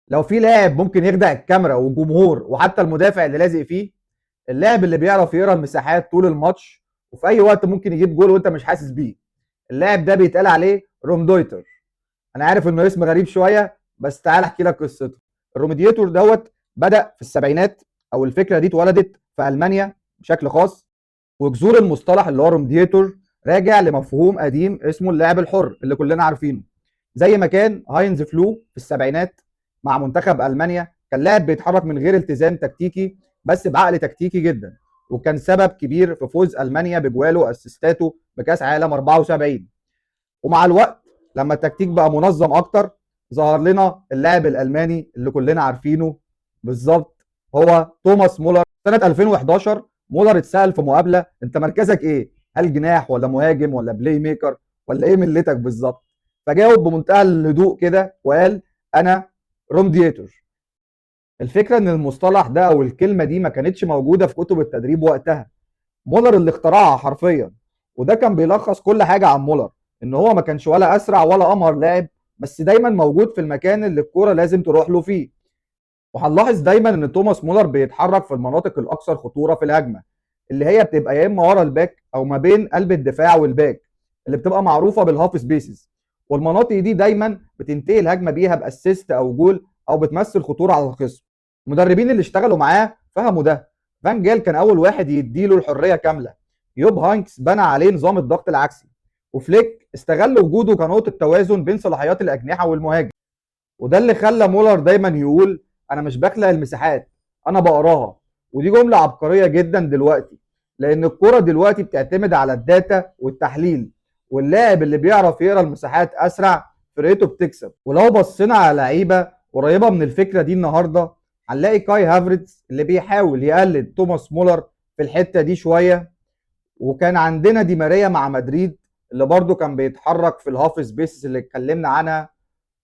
لو في لاعب ممكن يخدع الكاميرا والجمهور وحتى المدافع اللي لازق فيه، اللاعب اللي بيعرف يقرا المساحات طول الماتش وفي اي وقت ممكن يجيب جول وانت مش حاسس بيه. اللاعب ده بيتقال عليه رومدويتر. انا عارف انه اسم غريب شويه، بس تعال احكي لك قصته. الروميديتور دوت بدا في السبعينات، او الفكره دي اتولدت في المانيا بشكل خاص. وجذور المصطلح اللي هو رومديتور راجع لمفهوم قديم اسمه اللاعب الحر اللي كلنا عارفينه. زي ما كان هاينز فلو في السبعينات مع منتخب المانيا، كان لاعب بيتحرك من غير التزام تكتيكي بس بعقل تكتيكي جدا، وكان سبب كبير في فوز المانيا بجواله واسيستاته بكاس عالم 74. ومع الوقت لما التكتيك بقى منظم اكتر، ظهر لنا اللاعب الالماني اللي كلنا عارفينه بالظبط، هو توماس مولر. سنه 2011 مولر اتسال في مقابله: انت مركزك ايه؟ هل جناح ولا مهاجم ولا بلاي ميكر ولا ايه ملتك بالظبط؟ فجاوب بمنتهى الهدوء كده وقال: انا رومديتور. الفكره ان المصطلح ده او الكلمه دي ما كانتش موجوده في كتب التدريب وقتها، مولر اللي اخترعها حرفيا. وده كان بيلخص كل حاجه عن مولر: ان هو ما كانش ولا اسرع ولا امهر لاعب، بس دايما موجود في المكان اللي الكوره لازم تروح له فيه. وهنلاحظ دايما ان توماس مولر بيتحرك في المناطق الاكثر خطوره في الهجمه، اللي هي بتبقى يا اما ورا الباك او ما بين قلب الدفاع والباك، اللي بتبقى معروفه بالهاف سبيسز. والمناطق دي دايما بتنتهي الهجمه بيها باسيست او جول، او بتمثل خطوره على الخصم. المدربين اللي اشتغلوا معاه فهموا ده. فان جال كان اول واحد يديله الحريه كامله. يوب هاينكس بنى عليه نظام الضغط العكسي. وفليك استغل وجوده كنقطه توازن بين صلاحيات الاجنحه والمهاجم. وده اللي خلى مولر دايما يقول: انا مش بخلق المساحات، انا بقراها. ودي جمله عبقريه جدا دلوقتي، لان الكره دلوقتي بتعتمد على الداتا والتحليل، واللاعب اللي بيعرف يقرا المساحات اسرع فرقته بتكسب. ولو بصينا على لعيبه قريبه من الفكره دي النهارده، هنلاقي كاي هافرتز اللي بيحاول يقلد توماس مولر في الحته دي شويه. وكان عندنا دي ماريا مع مدريد، اللي برضو كان بيتحرك في الهاف سبيسز اللي اتكلمنا عنها.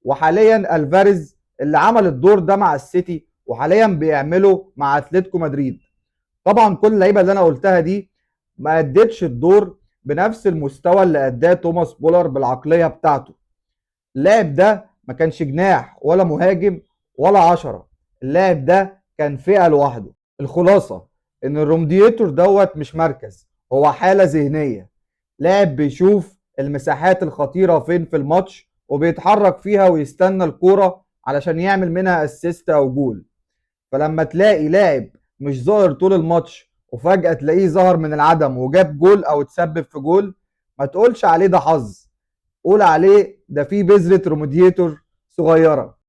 وحاليا الفاريز اللي عمل الدور ده مع السيتي، وحاليا بيعمله مع اتلتيكو مدريد. طبعا كل اللعيبه اللي انا قلتها دي ما ادتش الدور بنفس المستوى اللي اداه توماس بولر بالعقليه بتاعته. اللاعب ده ما كانش جناح ولا مهاجم ولا عشرة، اللاعب ده كان فئة لوحده. الخلاصة ان الرومديتور دوت مش مركز، هو حالة ذهنية. لاعب بيشوف المساحات الخطيرة فين في الماتش وبيتحرك فيها ويستنى الكورة علشان يعمل منها اسيست او جول. فلما تلاقي لاعب مش ظاهر طول الماتش وفجأة تلاقيه ظهر من العدم وجاب جول او تسبب في جول، ما تقولش عليه ده حظ، قول عليه ده فيه بذرة روميديتور صغيرة.